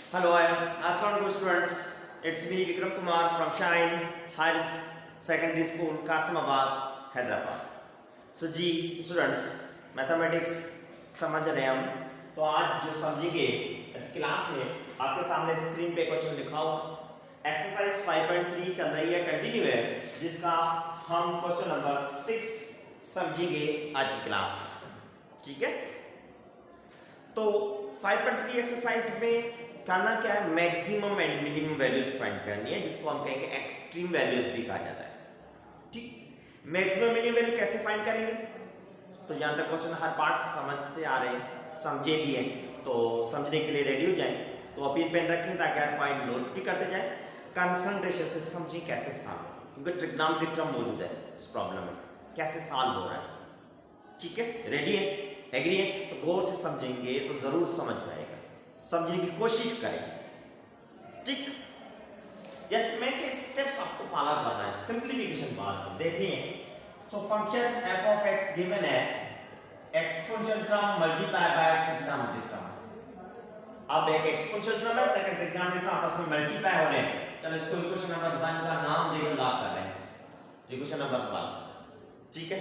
Hello, Assalamualaikum students. It's me Vikram Kumar from Shine Higher Secondary School, Kasimabad, Hyderabad. So ji students mathematics समझ रहे हैं हम। तो आज जो समझेंगे आज क्लास में आपके सामने स्क्रीन पे क्वेश्चन लिखा हुआ एक्सरसाइज 5.3 चल रही है, कंटिन्यू है, जिसका हम क्वेश्चन नंबर 6 समझेंगे आज की क्लास में। ठीक है, तो 5.3 एक्सरसाइज में करना क्या है, maximum and minimum values find करनी है, जिसको हम कहेंगे एक्सट्रीम वैल्यूज भी कहा जाता है। ठीक, मैक्सिमम मिनिमम वैल्यू कैसे फाइंड करेंगे, तो जहां तक क्वेश्चन हर पार्ट समझते आ रहे हैं, समझे भी हैं, तो समझने के लिए रेडी हो जाए। तो कॉपी पेन रखें ताकि हर पॉइंट नोट भी करते जाए, कंसंट्रेशन से समझें कैसे सॉल्व, क्योंकि ट्रिग्नोमेट्री टर्म मौजूद है इस प्रॉब्लम में, कैसे सॉल्व हो रहा है। ठीक है, रेडी है, एग्री है, तो गौर से समझेंगे तो जरूर समझ में आएगा, समझने की कोशिश करें। ठीक, जस्ट मैं स्टेप्स आपको फॉलो करना है, सिंपलीफिकेशन बात देखनी है। So function f of x given है, exponential term multiply by trigonometry term. अब एक एक्सपोनेंशियल टर्म है, सेकंड ट्रिग्नोमेट्री टर्म आपस में मल्टीप्लाई हो रहे हैं। चलो इसको इक्वेशन नंबर 1 का नाम देकर लॉक कर रहे हैं, इक्वेशन नंबर 1। ठीक है,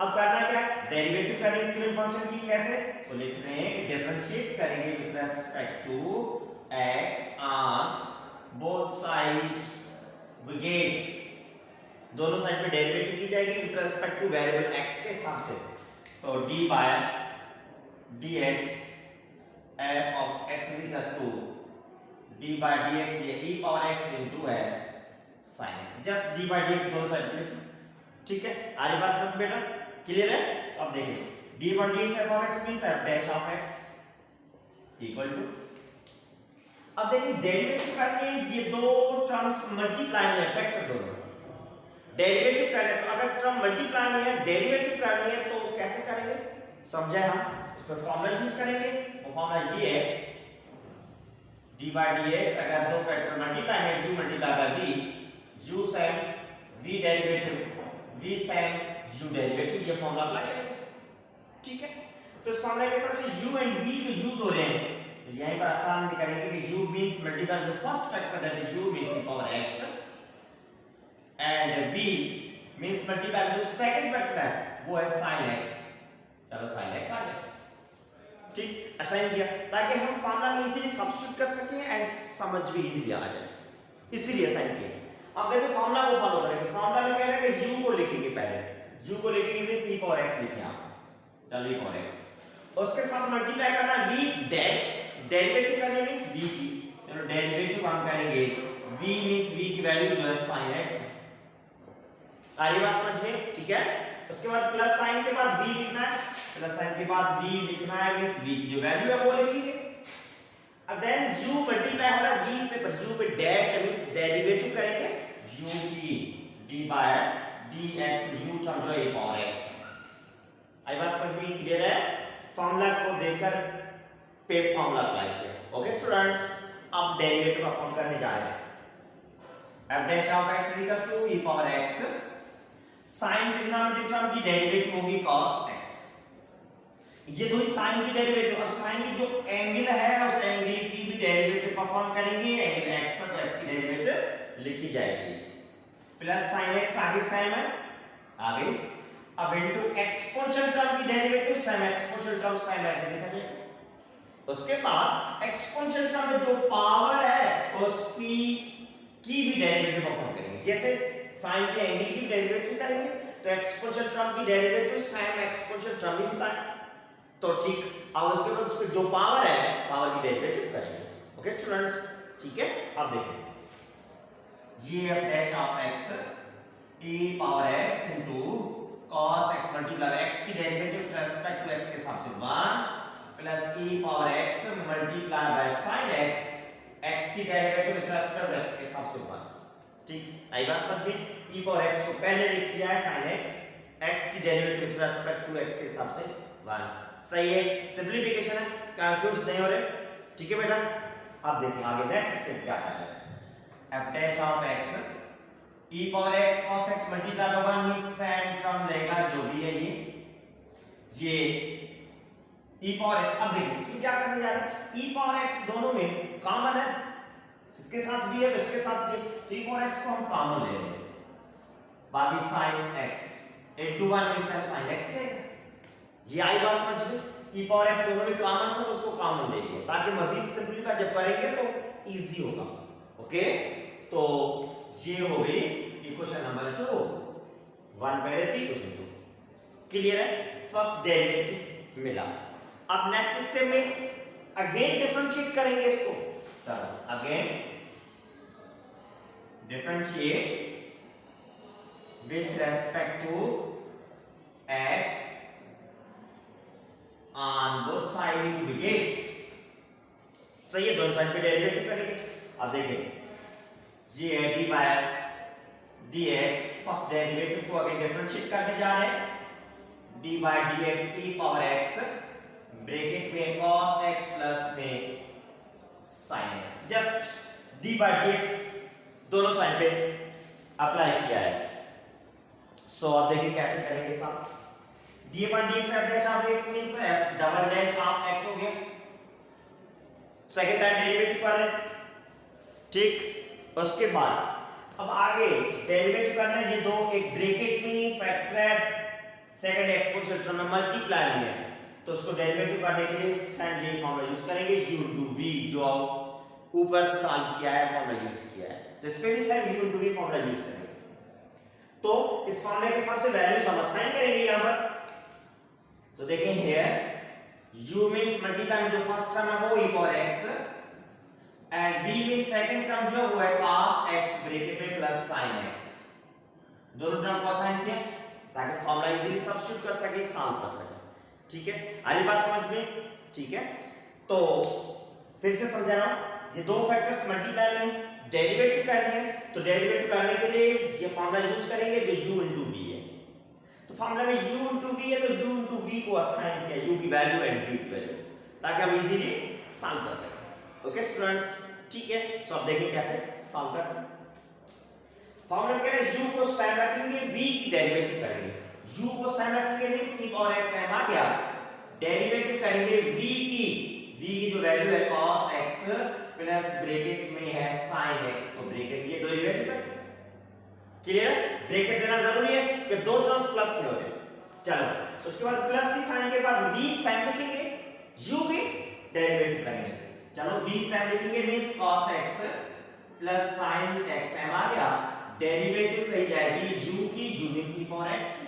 अब करना क्या, डेरिवेटिव करनी है गिवन फंक्शन की। कैसे, तो लिख रहे हैं कि डिफरेंशिएट करेंगे with respect to x on both side, we get दोनों साइड पे डेरिवेटिव की जाएगी with respect to variable x के हिसाब से। तो d bye dx f of x is equals to d by dx, ये e पावर x इनटू है sin x, just d by dx दोनों साइड पे। ठीक है, आगे बात समझ बेटा, क्लियर है। तो अब देखिए d by dx f of x means f dash of x equal to, अब देखिए डेरिवेटिव करनी है, ये दो टर्म्स मल्टीप्लाई में इफेक्ट दोनों डेरिवेटिव करने, तो अगर टर्म मल्टीप्लाई में है डेरिवेटिव करनी है तो कैसे करेंगे, समझे हम इस पर फॉर्मूला यूज करेंगे। वो फॉर्मूला ये है, d by dx अगर दो फैक्टर मल्टीप्लाई में u multiply by v, u sin v derivative v sin u derivative, ये फॉर्मूला अप्लाई करेंगे। ठीक है, तो इस फॉर्मूला के साथ u एंड v जो यूज हो रहे हैं, तो यहीं पर आसान करेंगे कि u मींस मल्टीप्लाई जो first factor that is u means e power x and v means multiply जो सेकंड फैक्टर है वो है sin x। चलो sin x आ गया। ठीक, असाइन किया ताकि हम फॉर्मूला में इजीली सब्स्टिट्यूट कर सकें एंड समझ भी इजीली आ जाए, इसीलिए असाइन किया। अब देखो फॉर्मूला को फॉलो करेंगे, फॉर्मूला में कह रहा है कि u को लिखेंगे, पहले u को लिखेंगे मींस e पावर x लिखें आप, चलो e पावर x, उसके साथ मल्टीप्लाई करना v डैश, डेरिवेटिव करनी मींस v की, चलो डेरिवेटिव हम करेंगे v मींस v की वैल्यू जो है sin x, सारी बात समझ में। ठीक है, उसके बाद प्लस साइन के बाद v लिखना है, प्लस साइन के बाद v लिखना है मींस v की जो वैल्यू है वो लिखेंगे। अब देन u मल्टीप्लाई हो रहा है v से, पर u पे डैश मींस डेरिवेटिव करेंगे u की d bye dx, u term जो है e पावर x। आई बात समझ में क्लियर है, फार्मूला को देखकर पे फार्मूला अप्लाई किया। ओके स्टूडेंट्स, अब डेरिवेटिव परफॉर्म करने जा रहे हैं। f dash of x equals to e power x, sin trigonometry term की डेरिवेटिव होगी cos x, ये दो sin की डेरिवेटिव, अब sin की जो एंगल है उस एंगल की भी डेरिवेटिव परफॉर्म करेंगे, एंगल x है तो x की डेरिवेटिव लिखी जाएगी, प्लस sin x आगे सेम है आगे, अब इनटू एक्सपोनेंशियल टर्म की derivative sin exponential term sin ऐसे लिखा जाएगा। उसके बाद एक्सपोनेंशियल टर्म में जो पावर है उस p की भी डेरिवेटिव परफॉर्म करेंगे, जैसे sin के एंगल की डेरिवेटिव करेंगे तो एक्सपोनेंशियल टर्म की डेरिवेटिव sin एक्सपोनेंशियल टर्म ही होता है। तो ठीक, अब उसके बाद उस पे जो पावर है पावर की डेरिवेटिव करेंगे। ओके स्टूडेंट्स, ठीक है, अब देखिए ये f dash of x e power x into cos x multiply x की derivative with respect to x के हिसाब से 1 plus e power x multiply by sin x, x की derivative with respect to x के हिसाब से 1। ठीक, आई बात समझ में, e पावर x को पहले लिख दिया है sin x, x की derivative with respect to x के हिसाब से 1। सही है, सिंपलीफिकेशन है, कंफ्यूज नहीं हो रहे। ठीक है बेटा, अब देखिए आगे नेक्स्ट स्टेप क्या है, f dash of x e power x cos x multiply bye 1 means same term रहेगा जो भी है ये e पावर x। अब देखिए इसमें क्या करने जा रहे हैं, e पावर x दोनों में कॉमन है, इसके साथ भी है तो इसके साथ भी, तो e पावर x को हम कॉमन ले रहे हैं, बाकी sin x into 1 मींस हम sin x लेंगे। ये आई बात समझ में, e पावर x दोनों में कॉमन था तो उसको कॉमन ले लिया ताकि मजीद सिंपलीफाई जब करेंगे तो इजी होगा। ओके, तो ये हो गई इक्वेशन नंबर 2, 1 पहले थी इक्वेशन 2, क्लियर है, फर्स्ट डेरिवेटिव मिला। अब नेक्स्ट स्टेप में अगेन डिफरेंशिएट करेंगे इसको, चलो again differentiate with respect to x on both side to get, सही है, दोनों साइड पे डेरिवेटिव करेंगे। अब देखिए ये है d by dx, first derivative को अगेन डिफरेंशिएट करने जा रहे हैं, d bye dx e power x bracket में cos x प्लस में sin x, just d bye dx दोनों साइड पे अप्लाई किया है। सो अब देखिए कैसे करेंगे साहब, d upon dx f dash of x means f double dash of x हो गया, सेकंड टाइम डेरिवेटिव कर रहे हैं, ठीक। उसके बाद अब आगे डेरिवेटिव करना है, ये दो एक ब्रैकेट में फैक्टर है, सेकंड एक्सपोनेंशियल टर्म में मल्टीप्लाई में है, तो उसको डेरिवेटिव करने के लिए सेंड ये फॉर्मूला यूज करेंगे u into v, जो ऊपर सॉल्व किया है फॉर्मूला यूज किया है, तो इस पे भी send u into v formula use करेंगे। तो इस फॉर्मूले के हिसाब से वैल्यूज हम असाइन करेंगे यहां पर, तो देखें हियर u मींस मल्टीप्लाई में जो फर्स्ट टर्म है वो e power x and v means second term जो हुआ है cos x ब्रैकेट में प्लस sin x, दोनों टर्म को असाइन किया ताकि फॉर्मूला इजीली सब्स्टिट्यूट कर सके, सॉल्व कर सके, ठीक है, आरी बात समझ में, ठीक है। तो फिर से समझा रहा हूं, ये दो फैक्टर्स मल्टीप्लाई में डेरिवेटिव करनी है, तो डेरिवेटिव करने के लिए ये फॉर्मूला यूज करेंगे जो u into v है, तो फॉर्मूला में u into v है तो u into v को असाइन किया, u की वैल्यू एंड v की वैल्यू, ताकि हम इजीली सॉल्व कर सकें। ओके स्टूडेंट्स, ठीक है, तो अब देखिए कैसे सॉल्व करते हैं। फॉर्मूला कह रहे हैं u को साइन रखेंगे, v की डेरिवेटिव करेंगे, u को साइन रखेंगे मींस e और x m आ गया, डेरिवेटिव करेंगे v की जो वैल्यू है cos x प्लस ब्रैकेट में है sin x, तो ब्रैकेट ये डेरिवेटिव करेंगे, क्लियर, ब्रैकेट देना जरूरी है कि दो टर्म्स प्लस में हो जाए। चलो उसके बाद प्लस की साइन के बाद v sin लिखेंगे, u भी डेरिवेटिव करेंगे, चलो v sin लिखेंगे means cos x plus sin x m आ गया, डेरिवेटिव कही जाएगी u की, u means e power x की।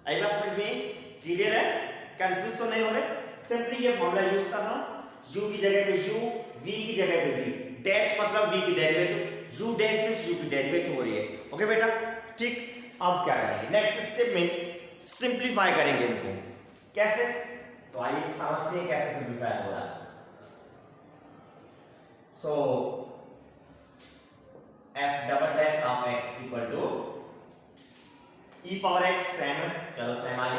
आई बात समझ में, क्लियर है, कंफ्यूज तो नहीं हो रहे, सिंपली ये फॉर्मूला यूज कर रहा हूं, u की जगह पे u, v की जगह पे v, डैश मतलब v की derivative, u dash means u की डेरिवेटिव हो रही है। ओके बेटा, ठीक। अब क्या करेंगे, नेक्स्ट स्टेप में सिंपलीफाई करेंगे इनको, कैसे, तो आइए समझते हैं कैसे सिंपलीफाई हो रहा है। So f double dash of x equal to e power x same, चलो सेम आए,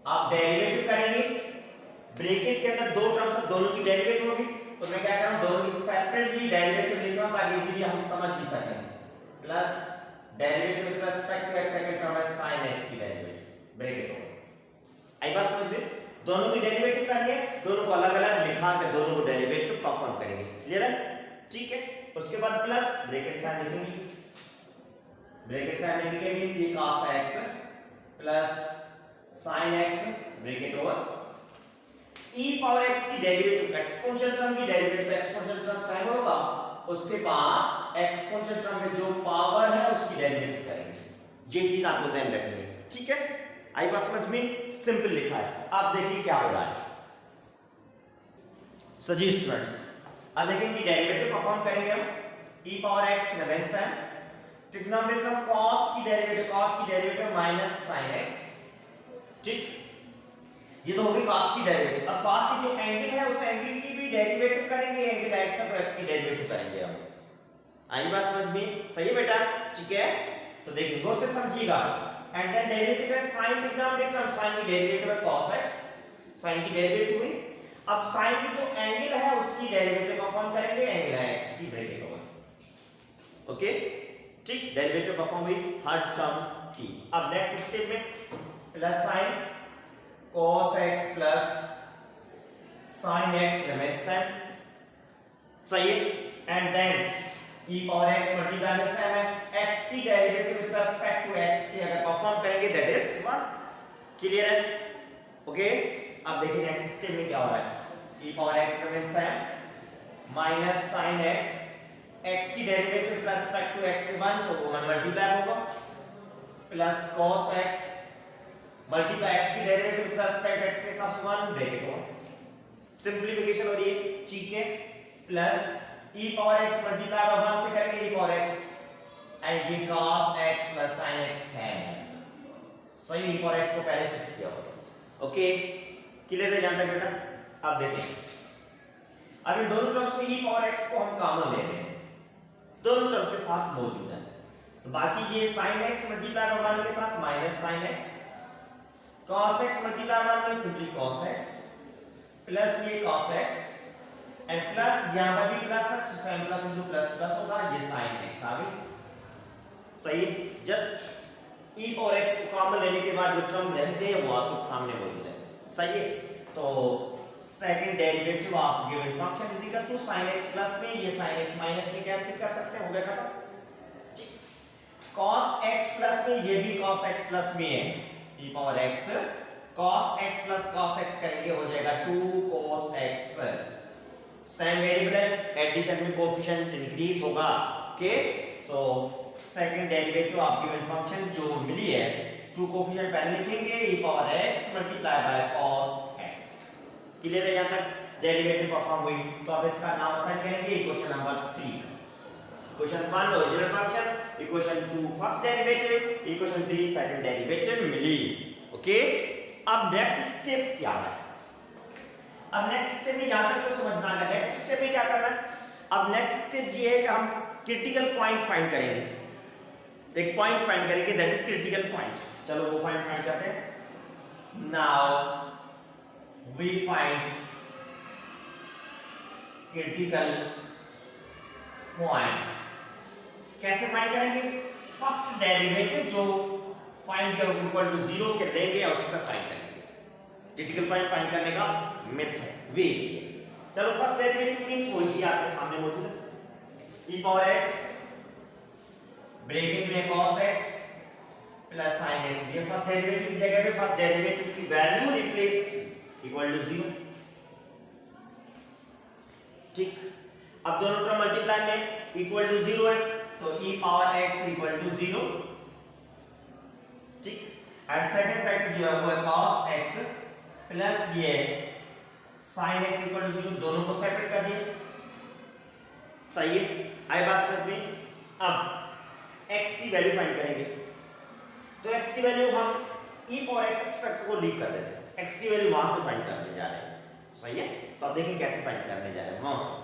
आप डेरिवेटिव करेंगे, ब्रैकेट के अंदर दो टर्म्स है, दोनों की डेरिवेटिव होगी, तो मैं क्या कर रहा हूं, दोनों की सेपरेटली डेरिवेटिव लिख रहा हूं ताकि इजीली हम समझ भी सकें, plus derivative with respect to x second term है sin x की डेरिवेटिव ब्रैकेट होगा। आई बात समझ में, दोनों की डेरिवेटिव करनी है, दोनों को अलग-अलग लिखा के दोनों को डेरिवेटिव परफॉर्म करेंगे, क्लियर है, ठीक है। उसके बाद प्लस ब्रैकेट साइन लिखेंगे, ब्रैकेट साइन लिखेंगे मींस ये cos x plus sin x bracket over e power x की डेरिवेटिव, एक्सपोनेंशियल टर्म की डेरिवेटिव, एक्सपोनेंशियल टर्म sin होगा, उसके बाद एक्सपोनेंशियल टर्म में जो पावर है उसकी डेरिवेटिव करेंगे, ये चीज आपको ध्यान रखनी है, ठीक है। आई बात समझ में, सिंपल लिखा है, आप देखिए क्या हो रहा है। सो जी स्टूडेंट्स, अब देखेंगे डेरिवेटिव परफॉर्म करेंगे हम, e पावर x नेवेंस है, ट्रिग्नोमेट्री टर्म cos की डेरिवेटिव माइनस sin x, ठीक, ये तो हो गई cos की डेरिवेटिव। अब cos की जो एंगल है उस एंगल की भी डेरिवेटिव करेंगे, एंगल x है तो x की डेरिवेटिव करेंगे हम। आई बात समझ में, सही है बेटा, ठीक है। तो देखिए गौर से समझिएगा, एंड देन डेरिवेटिव है sin ट्रिग्नोमेट्री टर्म, sin की डेरिवेटिव है cos x, sin की डेरिवेटिव हुई, अब sin की जो एंगल है उसकी डेरिवेटिव परफॉर्म करेंगे, एंगल है x की ब्रैकेट होगा, ओके, ठीक, डेरिवेटिव परफॉर्म हुई हर टर्म की। अब नेक्स्ट स्टेप में plus sin cos x plus sin x remains same, सही है, and then e power x multiply में सेम है, x की derivative with respect to x की अगर परफॉर्म करेंगे दैट इज 1, क्लियर है, ओके। अब देखिए नेक्स्ट स्टेप में क्या हो रहा है, e power x remains same minus sin x, x की derivative with respect to x के 1 सो वो मल्टीप्लाई होगा, plus cos x multiply x की डेरिवेटिव विद रिस्पेक्ट x के हिसाब से 1 ब्रैकेट हो, सिंपलीफिकेशन हो रही है, ठीक है, plus e power x multiply bye 1 से करेंगे e पावर x एंड ये cos x plus sin x है, सही, e पावर x को पहले शिफ्ट किया होगा, ओके, क्लियर है यहां तक बेटा। अब देखिए, अब इन दोनों टर्म्स में e पावर x को हम कॉमन ले रहे हैं, दोनों टर्म्स के साथ मौजूद है, तो बाकी ये sin x मल्टीप्लाई बाय 1 के साथ minus sin x, cos x multiply bye 1 में सिंपली cos x प्लस ये cos x एंड प्लस यहां पर भी प्लस है तो sin plus into plus plus होगा, ये sin x आ गई, सही है, जस्ट e और x को कॉमन लेने के बाद जो टर्म रहते हैं वो आपके सामने मौजूद है, सही है, तो second derivative of given function is equal to sin x plus में ये sin x माइनस में कैंसिल कर सकते हैं, हो गया खत्म, ठीक, cos x प्लस में ये भी cos x प्लस में है, e power x cos x plus cos x करेंगे हो जाएगा 2 cos x, सेम वेरिएबल है, एडिशन में कोएफिशिएंट इंक्रीज होगा, okay, so second derivative of given function जो मिली है, 2 कोएफिशिएंट पहले लिखेंगे e power x multiply bye cos x, clear है, यहां तक डेरिवेटिव परफॉर्म हुई, तो अब इसका नाम असाइन करेंगे equation number 3, equation 1 original function, equation 2 first derivative, equation 3 second derivative मिली, ओके। अब नेक्स्ट स्टेप क्या है, अब नेक्स्ट स्टेप में यहां तक तो समझना है, नेक्स्ट स्टेप में क्या करना है, अब नेक्स्ट स्टेप ये है कि हम क्रिटिकल पॉइंट फाइंड करेंगे, एक पॉइंट फाइंड करेंगे दैट इज क्रिटिकल पॉइंट, चलो वो पॉइंट फाइंड करते हैं, now we find critical point, कैसे फाइंड करेंगे, फर्स्ट डेरिवेटिव जो फाइंड किया इक्वल टू 0 के लेंगे और उससे फाइंड करेंगे, क्रिटिकल पॉइंट फाइंड करने का मेथड वे, चलो फर्स्ट डेरिवेटिव मींस वही आपके सामने मौजूद है, e पावर x ब्रैकेट में cos x plus sin x, ये फर्स्ट डेरिवेटिव की जगह पे फर्स्ट डेरिवेटिव की वैल्यू रिप्लेस इक्वल टू 0, ठीक, अब दोनों टर्म मल्टीप्लाई में इक्वल टू 0 है तो e power x equal to 0, ठीक, एंड सेकंड फैक्टर जो है वो है cos x प्लस ये sin x इक्वल टू 0, दोनों को सेपरेट कर दिया, सही है, आई बात समझ में। अब x की वैल्यू फाइंड करेंगे, तो x की वैल्यू हम e पावर x फैक्टर को लीव कर देते हैं, x की वैल्यू वहां से फाइंड करने जा रहे हैं, सही है, तो अब देखिए कैसे फाइंड करने जा रहे हैं, वहां से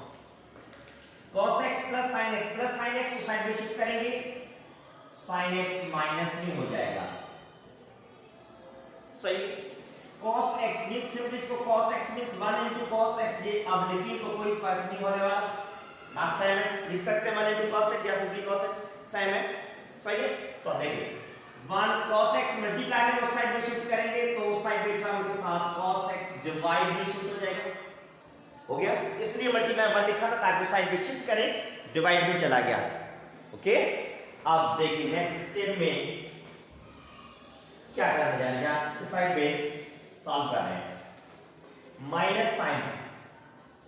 cos x plus sin x को साइड में शिफ्ट करेंगे, sin x माइनस में हो जाएगा, सही, cos x मींस सिंपली इसको cos x means 1 into cos x, ये अब लिखिए तो कोई फर्क नहीं होने वाला, बात सेम है, लिख सकते हैं 1 into cos x या सिंपली cos x, सेम है, सही है, तो देखिए 1 cos x मल्टीप्लाई में उस साइड में शिफ्ट करेंगे तो उस साइड पे टर्म के साथ cos x डिवाइड में शिफ्ट हो जाएगा, हो गया, इसलिए मल्टीप्लाई 1 लिखा था ताकि उस साइड पे शिफ्ट करें, डिवाइड में चला गया, ओके। अब देखिए नेक्स्ट स्टेप में क्या करने जा रहे हैं, इस साइड पे सॉल्व कर रहे हैं, minus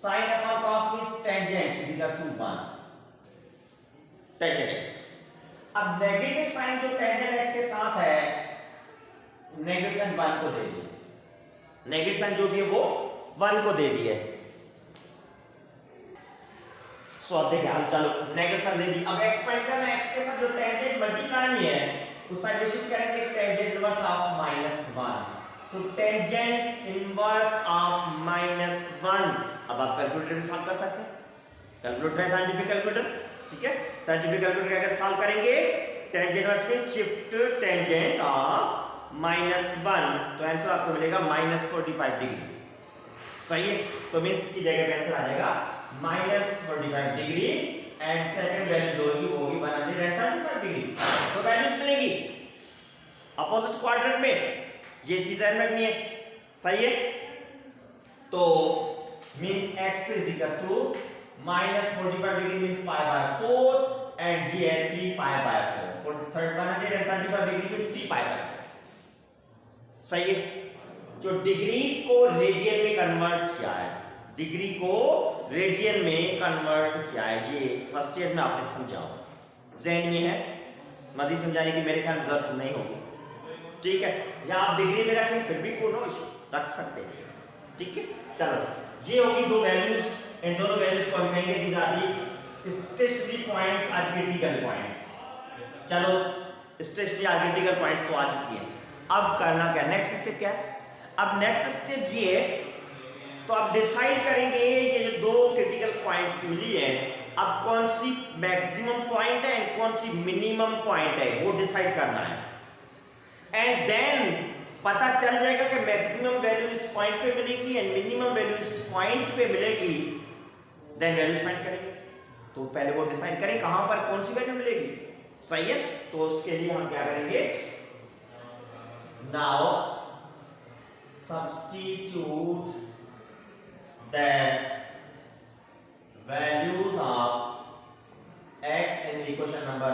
sin upon cos means tangent is equal to 1, tangent x, अब नेगेटिव साइन जो टेंजेंट x के साथ है नेगेटिव साइन 1 को दे दिए, नेगेटिव साइन जो भी है वो 1 को दे दिए, सो अब देखिए हम चलो नेगेटिव साइन दे दी, अब x फाइंड करना है, x के साथ जो टेंजेंट मल्टीप्लाई में है उस साइड पे शिफ्ट करेंगे, tangent inverse of -1, so tangent inverse of -1, अब आप कैलकुलेटर में सॉल्व कर सकते हैं, कैलकुलेटर है साइंटिफिक कैलकुलेटर, ठीक है, साइंटिफिक कैलकुलेटर अगर सॉल्व करेंगे टेंजेंट इनवर्स में शिफ्ट टेंजेंट ऑफ -1, तो आंसर आपको मिलेगा -45 डिग्री, सही है, तो मींस की जगह पे आंसर आ जाएगा -45 डिग्री एंड सेकंड वैल्यू जो होगी वो होगी 135 डिग्री, तो वैल्यूज मिलेगी अपोजिट क्वाड्रेंट में, ये चीज ध्यान रखनी है, सही है। तो means x is equal to -45 degree means pi by 4 and ये है 3 pi by 4 for 135 degree means 3 pi by 4। सही है। जो डिग्रीज को रेडियन में कन्वर्ट किया है, डिग्री को रेडियन में कन्वर्ट किया है, ये फर्स्ट ईयर में आपने समझा, ज़हन में है, मजीद समझाने की मेरे ख्याल में जरूरत नहीं होगी। ठीक है, या आप डिग्री में रखें फिर भी कोई नो इशू, रख सकते हैं। ठीक है, चलो ये होगी दो वैल्यूज, इन दोनों वैल्यूज को हम कहेंगे these are the stationary points are critical points. चलो स्टेशनरी आर क्रिटिकल पॉइंट्स तो आ चुकी है, अब करना क्या, नेक्स्ट स्टेप क्या है। अब नेक्स्ट स्टेप ये है, तो आप डिसाइड करेंगे ये जो दो क्रिटिकल पॉइंट्स मिली है, अब कौन सी मैक्सिमम पॉइंट है एंड कौन सी मिनिमम पॉइंट है वो डिसाइड करना है। एंड देन पता चल जाएगा कि मैक्सिमम वैल्यू इस पॉइंट पे मिलेगी एंड मिनिमम वैल्यू इस पॉइंट पे मिलेगी, देन वैल्यूज फाइंड करेंगे। तो पहले वो डिसाइड करें कहां पर कौन सी वैल्यू मिलेगी। सही है, तो उसके लिए हम क्या करेंगे, now substitute the values of x in equation number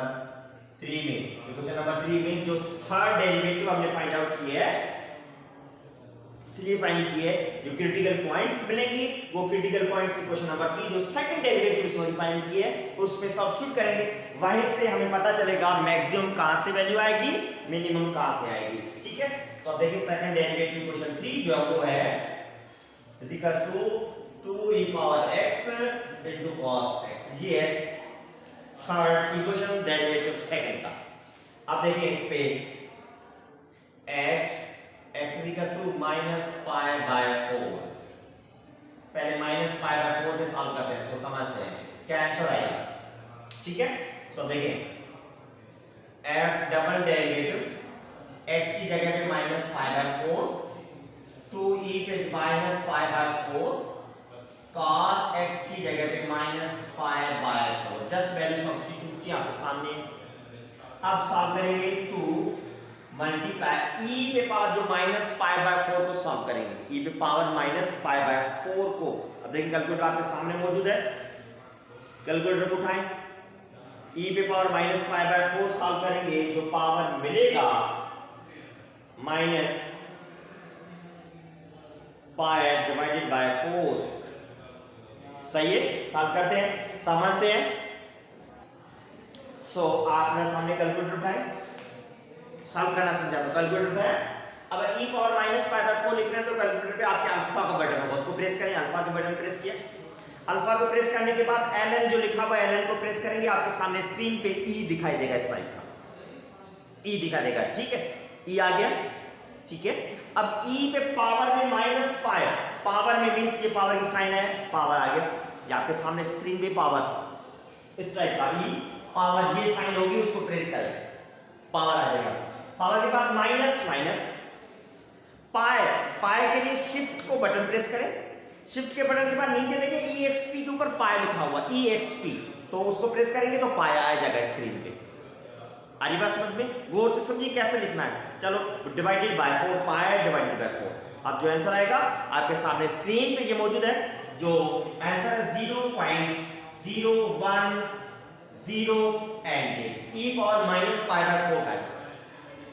3 में, इक्वेशन नंबर 3 में जो थर्ड डेरिवेटिव हमने फाइंड आउट किया है, इसलिए फाइंड किया है, जो क्रिटिकल पॉइंट्स मिलेंगे वो क्रिटिकल पॉइंट्स इक्वेशन नंबर 3 जो सेकंड डेरिवेटिव से फाइंड किया है उसमें सब्स्टिट्यूट करेंगे, वहीं से हमें पता चलेगा मैक्सिमम कहां से वैल्यू आएगी, मिनिमम कहां से आएगी। ठीक है, तो अब देखिए सेकंड डेरिवेटिव इक्वेशन 3 जो है वो है is equals to 2 e power x into cos x, ये है थर्ड इक्वेशन डेरिवेटिव सेकंड का। अब देखिए इस पे at x is equals to -π/4, पहले -π/4 में सॉल्व करते हैं, इसको समझते हैं क्या आंसर आएगा। ठीक है, तो देखिए f डबल डेरिवेटिव x की जगह पे -π/4, 2e पे -π/4, cos x की जगह पे -π/4, जस्ट वैल्यू सब्स्टिट्यूट किया आपके सामने। अब सॉल्व करेंगे 2 मल्टीप्लाई e पे पावर जो -π/4 को सॉल्व करेंगे, e पे पावर -π/4 को। अब देखिए कैलकुलेटर आपके सामने मौजूद है, कैलकुलेटर को उठाएं, e पे पावर -π/4 सॉल्व करेंगे, जो पावर मिलेगा माइनस पाई डिवाइडेड बाय 4। सही है, सॉल्व करते हैं, समझते हैं। सो आपने सामने कैलकुलेटर उठाए, सॉल्व करना समझा तो कैलकुलेटर उठाया। अब e पावर -π/4 लिख रहे हैं तो कैलकुलेटर पे आपके अल्फा का बटन होगा, उसको प्रेस करें, अल्फा के बटन प्रेस किया। अल्फा को प्रेस करने के बाद ln जो लिखा हुआ है ln को प्रेस करेंगे, आपके सामने स्क्रीन पे e दिखाई देगा, इस टाइप का e दिखा देगा। ठीक है, e आ गया। ठीक है, अब e पे पावर में -π, पावर में मींस ये पावर की साइन है, पावर आ गया, ये आपके सामने स्क्रीन पे पावर इस टाइप का e पावर, ये साइन होगी, उसको प्रेस करें, पावर आ जाएगा। पावर के बाद माइनस माइनस पाई, पाई के लिए शिफ्ट को बटन प्रेस करें, शिफ्ट के बटन के बाद नीचे देखिए exp के ऊपर पाई लिखा हुआ, exp, तो उसको प्रेस करेंगे तो पाई आ जाएगा स्क्रीन पे। आ रही बात समझ में, गौर से समझिए कैसे लिखना है। चलो divided by 4, pi divided by 4, अब जो आंसर आएगा आपके सामने स्क्रीन पे ये मौजूद है, जो आंसर है 0.0108 e पावर -π/4 का आंसर।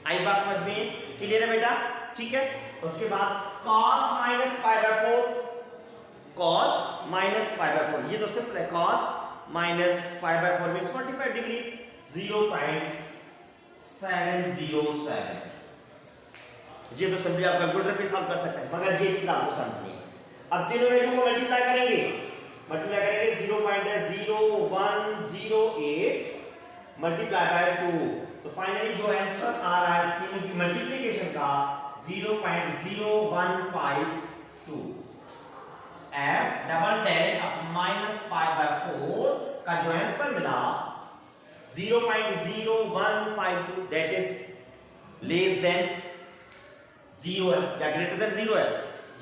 आई बात समझ में, क्लियर है बेटा। ठीक है, उसके बाद cos -π/4, cos -π/4, ये तो सिंपल है, cos -π/4 मींस 45 डिग्री, 0.707, ये तो सिंपली आप कैलकुलेटर पे सॉल्व कर सकते हैं, मगर ये चीज आपको समझनी है। अब तीनों वैल्यू को मल्टीप्लाई करेंगे 0.0108 मल्टीप्लाई बाय 2, तो फाइनली जो आंसर आ रहा है तीनों की मल्टीप्लिकेशन का 0.0152। f डबल डैश -π/4 का जो आंसर मिला 0.0152, दैट इज लेस देन 0 है या ग्रेटर देन 0 है,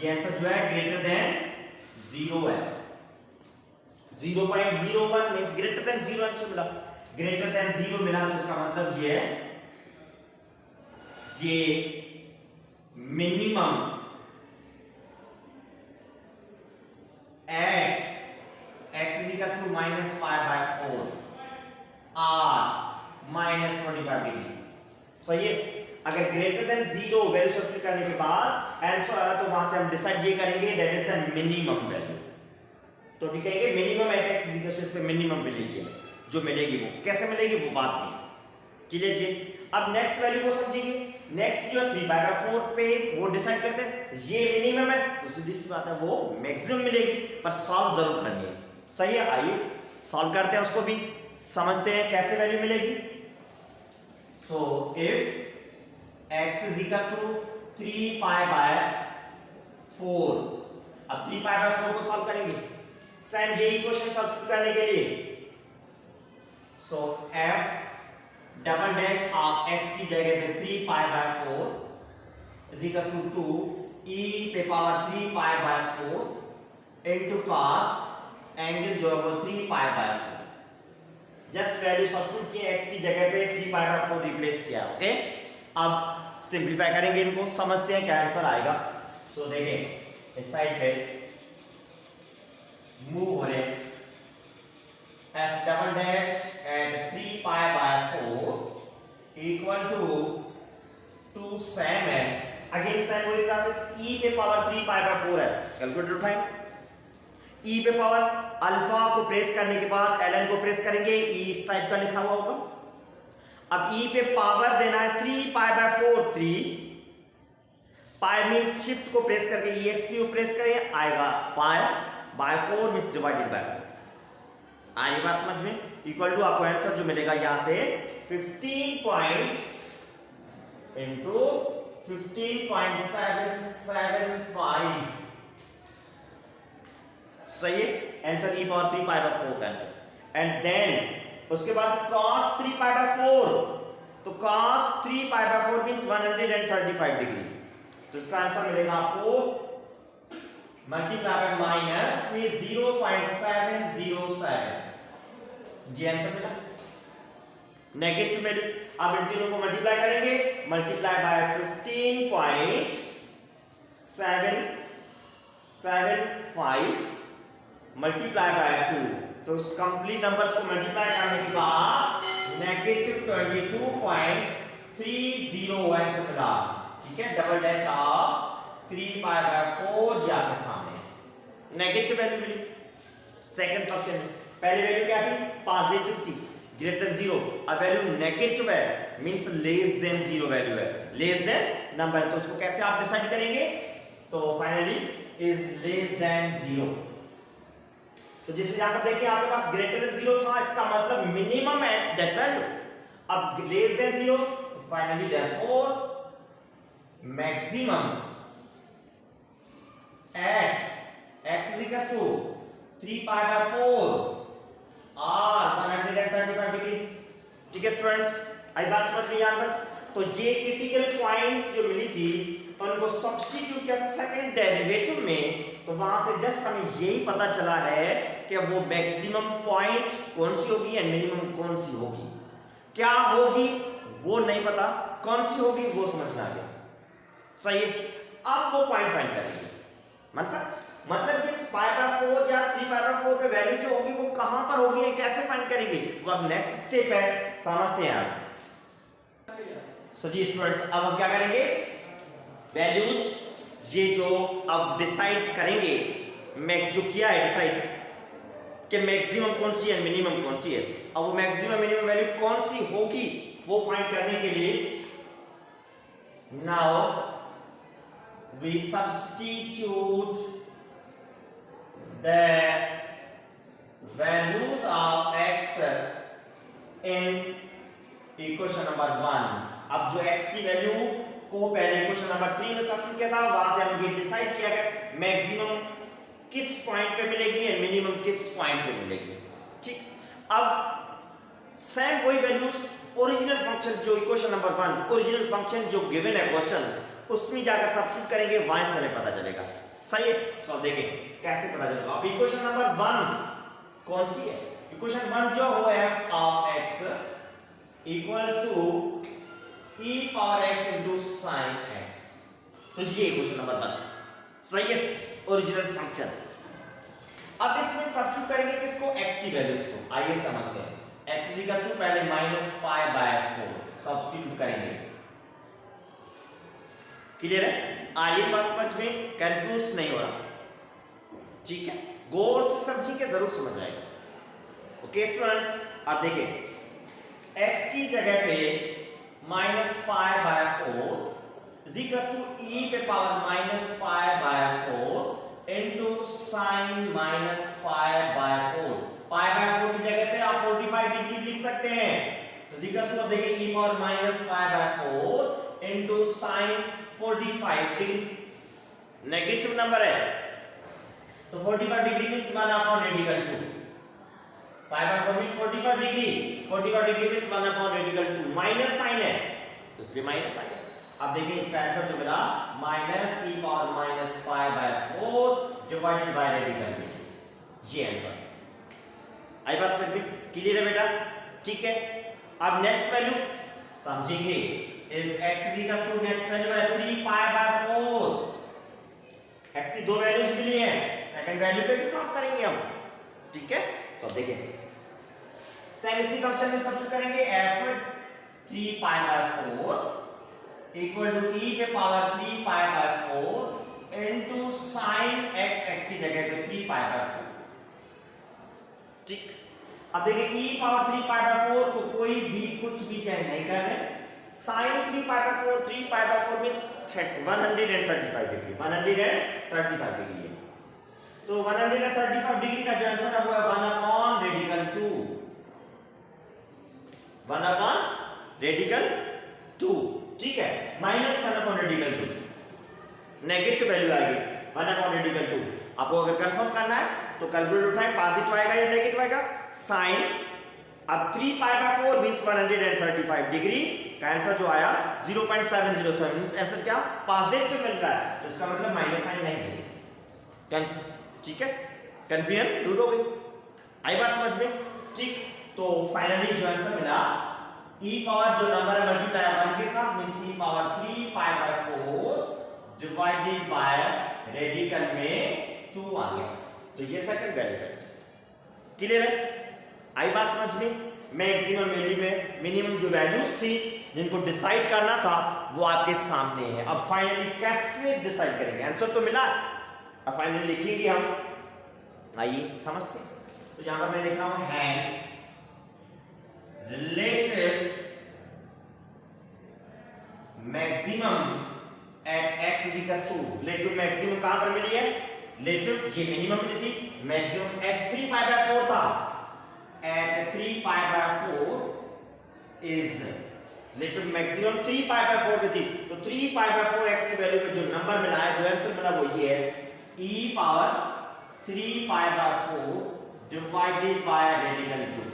ये आंसर जो है ग्रेटर देन 0 है। 0.01 मींस ग्रेटर देन 0 आंसर मिला, ग्रेटर देन 0 मिला तो इसका मतलब ये है ये minimum at x is equal to minus pi by 4 r minus 45 degree. सही है। अगर ग्रेटर देन 0 वैल्यू सब्स्टिट्यूट करने के बाद आंसर आ रहा तो वहां से हम डिसाइड ये करेंगे that is the minimum value. तो ठीक है, minimum at x is equal to, इस पे मिनिमम मिलेगी, जो मिलेगी वो कैसे मिलेगी वो बात नहीं। क्लियर जी। अब नेक्स्ट वैल्यू को समझिए। नेक्स्ट जो 3/4 पे वो डिसाइड करते हैं, ये मिनिमम है तो सीधी सी बात है वो मैक्सिमम मिलेगी, पर सॉल्व जरूर करनी है। सही है, आइए सॉल्व करते हैं, उसको भी समझते हैं कैसे वैल्यू मिलेगी। So if x is equal to 3/4, अब 3/4 को सॉल्व करेंगे सेम ये इक्वेशन सब्स्टिट्यूट करने के लिए। सो f double dash of x की जगह पे 3/4 इज इक्वल टू 2 e पे पावर 3/4 इनटू cos एंगल जो है वो 3/4। जस्ट वैल्यू सब्स्टिट्यूट किए, x की जगह पे 3/4 रिप्लेस किया। ओके, अब सिंपलीफाई करेंगे इनको, समझते हैं क्या आंसर आएगा। सो देखें इस साइड पे मूव हो रहे हैं, f double dash at 3/4 equal to 2 same है, अगेन सेम वही प्रोसेस, e पे पावर 3/4 है, कैलकुलेटर उठाएं, e पे पावर अल्फा को प्रेस करने के बाद ln को प्रेस करेंगे, e इस टाइप का लिखा हुआ होगा। अब e पे पावर देना है 3/4, 3 पाई मींस शिफ्ट को प्रेस करके exp को प्रेस करें, आएगा पाई बाय 4 मींस डिवाइडेड बाय 4। आइए बात समझ में, इक्वल टू आपको आंसर जो मिलेगा यहां से 15 पॉइंट इंटू 15.775। सही है, आंसर e पावर 3/4 का आंसर। एंड देन उसके बाद cos 3/4, तो cos 3/4 मींस 135 डिग्री, तो इसका आंसर मिलेगा आपको मल्टीप्लाई माइनस में 0.707। जी आंसर मिला नेगेटिव वैल्यू। अब इन तीनों को मल्टीप्लाई करेंगे, मल्टीप्लाई बाय 15.775 मल्टीप्लाई बाय 2, तो इस कंप्लीट नंबर्स को मल्टीप्लाई करने के बाद -22.30 आंसर मिला। ठीक है, डबल डैश ऑफ 3/4 जी आपके सामने नेगेटिव वैल्यू मिली। सेकंड फंक्शन में पहली वैल्यू क्या थी, पॉजिटिव थी, ग्रेटर देन 0, अब वैल्यू नेगेटिव है मींस लेस देन 0 वैल्यू है, लेस देन नंबर, तो उसको कैसे आप डिसाइड करेंगे, तो फाइनली इज लेस देन 0। तो जैसे यहां पर देखिए आपके पास ग्रेटर देन 0 था, इसका मतलब मिनिमम एट दैट वैल्यू। अब less than 0, finally therefore maximum at x is equal to 3/4 r 135 degree. ठीक है स्टूडेंट्स, आई बात समझ में यहां तक। तो ये क्रिटिकल पॉइंट्स जो मिली थी उनको सब्स्टिट्यूट किया सेकंड डेरिवेटिव में, तो वहां से जस्ट हमें यही पता चला है कि वो मैक्सिमम पॉइंट कौन सी होगी एंड मिनिमम कौन सी होगी। क्या होगी वो नहीं पता, कौन सी होगी वो समझ में आ गया। सही है, अब वो पॉइंट फाइंड करेंगे। मतलब कि 5/4 या 3/4 पे वैल्यू जो होगी वो कहां पर होगी, कैसे फाइंड करेंगे, वो अब नेक्स्ट स्टेप है, समझते हैं आप। सो जी स्टूडेंट्स, अब हम क्या करेंगे, वैल्यूज ये जो अब डिसाइड करेंगे, मैं जो किया है डिसाइड कि मैक्सिमम कौन सी है मिनिमम कौन सी है, अब वो मैक्सिमम मिनिमम वैल्यू कौन सी होगी वो फाइंड करने के लिए now we substitute the values of x in equation number 1। अब जो x की वैल्यू को पहले इक्वेशन नंबर 3 में सब्स्टिट्यूट किया था, वहां से हम ये डिसाइड किया कि मैक्सिमम किस पॉइंट पे मिलेगी और मिनिमम किस पॉइंट पे मिलेगी। ठीक, अब सेम वही वैल्यूज ओरिजिनल फंक्शन जो इक्वेशन नंबर 1 ओरिजिनल फंक्शन जो गिवन है क्वेश्चन उसमें जाकर सब्स्टिट्यूट करेंगे, वहां से हमें पता चलेगा। सही है, सो देखें कैसे पता चलेगा। अब इक्वेशन नंबर 1 कौन सी है, इक्वेशन 1 जो हो f of x equals to e power x into sin x, तो ये इक्वेशन नंबर 1 सही है, ओरिजिनल फंक्शन। अब इसमें सब्स्टिट्यूट करेंगे किसको, x की वैल्यूज को। आइए समझते हैं। x इज इक्वल टू पहले -π/4 सब्स्टिट्यूट करेंगे। क्लियर है? आइए बात समझ में, कंफ्यूज नहीं हो रहा, ठीक है? गौर से समझिए, जरूर समझ आएगा। ओके स्टूडेंट्स, अब देखिए x की जगह पे -π/4 इज इक्वल टू e पे पावर -π/4 इनटू sin -π/4। π/4 की जगह पे आप 45 डिग्री लिख सकते हैं। तो इज इक्वल टू, देखिए e power -π/4 into sin 45 degree. Negative number है तो 45 degree means 1/2। π/4 means 45 degree, 45 degree means 1/2। Minus sine है इसलिए माइनस आ गया। अब देखिए इसका आंसर जो मिला -e power -π/4 divided by radical में, ये आंसर। आई बात समझ में? क्लियर है बेटा? ठीक है। अब नेक्स्ट वैल्यू समझेंगे। If x is equal to, next value है 3π/4। x की दो वैल्यूज मिली हैं, सेकंड वैल्यू पे भी सॉल्व करेंगे हम, ठीक है? सो देखिए सेम इसी फंक्शन में सब्स्टिट्यूट करेंगे। f 3π/4 इक्वल टू e के पावर 3π/4 इनटू sin x की जगह पे 3π/4, ठीक। अब देखिए e पावर 3π/4 को कोई भी कुछ भी चेंज नहीं कर रहे। sin 3π/4, 3π/4 मींस 135 डिग्री, 135 डिग्री है। तो 135 डिग्री का जो आंसर है वो है 1/2, 1/2, ठीक है? -1/2, नेगेटिव वैल्यू आएगी 1/2। आपको अगर कंफर्म करना है तो कैलकुलेटर उठाएं, पॉजिटिव आएगा या नेगेटिव आएगा। साइन, अब 3π/4 मींस 135 डिग्री का आंसर जो आया 0.707 मींस आंसर क्या, पॉजिटिव मिल रहा है, तो इसका मतलब माइनस साइन नहीं है। ठीक है? कंफ्यूजन दूर हो गई। आई बात समझ में? ठीक। तो फाइनली जो आंसर मिला e पावर जो नंबर है मल्टीप्लाई 1 के साथ means e power 3π/4 divided by radical में 2 आ गया। तो ये सेकंड वैल्यू है। क्लियर है? आई बात समझ में? मैक्सिमम वैल्यू में मिनिमम जो वैल्यूज थी जिनको डिसाइड करना था वो आपके सामने है। अब फाइनली कैसे डिसाइड करेंगे? आंसर तो मिला, अब फाइनली लिखेंगे हम। आइए समझते हैं। तो यहां पर मैं लिख रहा हूं hence relative maximum at x is equal to, relative maximum कहां पर मिली है? relative ये मिनिमम मिली थी, maximum at 3π/4 था, at 3π/4 is relative maximum 3π/4 पे थी। तो 3π/4 x की वैल्यू पे जो नंबर मिला है, जो आंसर मिला वो ये है e power 3π/4 divided by radical 2,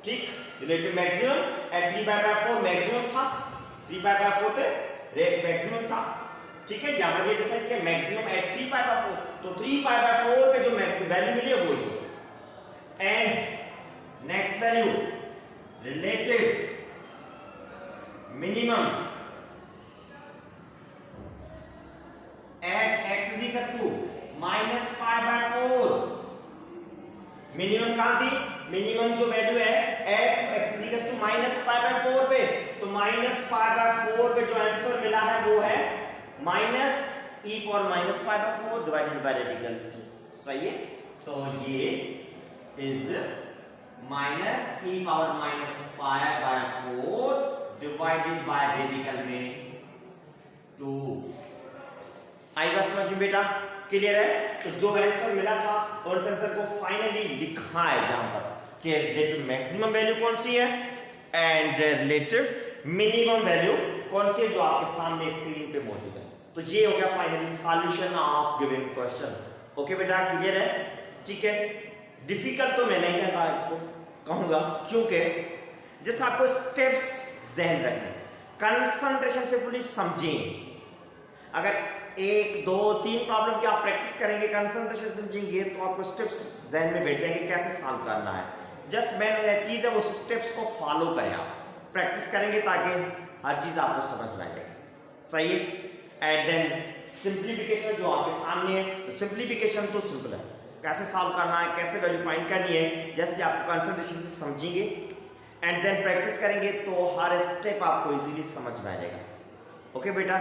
ठीक। रिलेटिव मैक्सिमम एट 3π/4 मैक्सिमम था, 3π/4 पे मैक्सिमम था, ठीक है। यहां पर ये डिसाइड किया मैक्सिमम एट 3π/4, तो 3π/4 पे जो मैक्सिमम वैल्यू मिली है वो ये। And next value relative minimum at x is equal to -π/4। Minimum कहां थी? मिनिमम जो वैल्यू है at x is equal to -π/4 पे, तो -π/4 पे जो आंसर मिला है वो है -e power -π/4 divided by radical 2। सही है? तो ये is -e power -π/4 divided by radical में 2। आई बात समझ में बेटा? क्लियर है? तो जो आंसर मिला था और उस आंसर को फाइनली लिखा है यहां पर कि रिलेटिव मैक्सिमम वैल्यू कौन सी है एंड रिलेटिव मिनिमम वैल्यू कौन सी है, जो आपके सामने स्क्रीन पे मौजूद है। तो ये हो गया finally solution of given question. Okay बेटा, क्लियर है? ठीक है। डिफिकल्ट तो मैं नहीं कहूंगा क्योंकि जैसे आपको स्टेप्स ज़हन रखने, कंसंट्रेशन से पूरी समझें। अगर 1 2 3 प्रॉब्लम की आप प्रैक्टिस करेंगे, कंसंट्रेशन समझेंगे, तो आपको स्टेप्स ज़हन में बैठ जाएंगे कैसे सॉल्व करना है। जस्ट मैं चीज़ है वो स्टेप्स को फॉलो करें, आप प्रैक्टिस करेंगे ताकि हर चीज़ आपको समझ में आ जाए। सही है? एंड देन सिंप्लीफिकेशन जो आपके सामने है, तो सिंप्लीफिकेशन तो सिंपल है, कैसे सॉल्व करना है, कैसे वैल्यू फाइंड करनी है, जैसे आप कंसंट्रेशन से समझेंगे एंड देन प्रैक्टिस करेंगे तो हर स्टेप आपको इजीली समझ में आ जाएगा। ओके बेटा,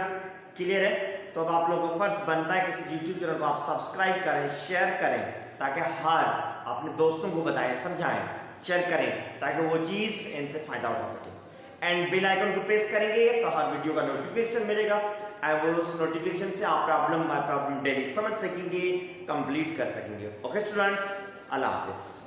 क्लियर है? तो अब आप लोगों को फर्स्ट बनता है किसी यूट्यूब चैनल को आप सब्सक्राइब करें, शेयर करें, ताकि हर अपने दोस्तों को बताएं, समझाएं, शेयर करें, ताकि वो चीज़ इनसे फायदा उठा सके। एंड बेल आइकन को प्रेस करेंगे तो हर वीडियो का नोटिफिकेशन मिलेगा एंड वो उस नोटिफिकेशन से आप प्रॉब्लम बाय प्रॉब्लम डेली समझ सकेंगे, कंप्लीट कर सकेंगे। ओके स्टूडेंट्स, अल्लाह हाफिज़।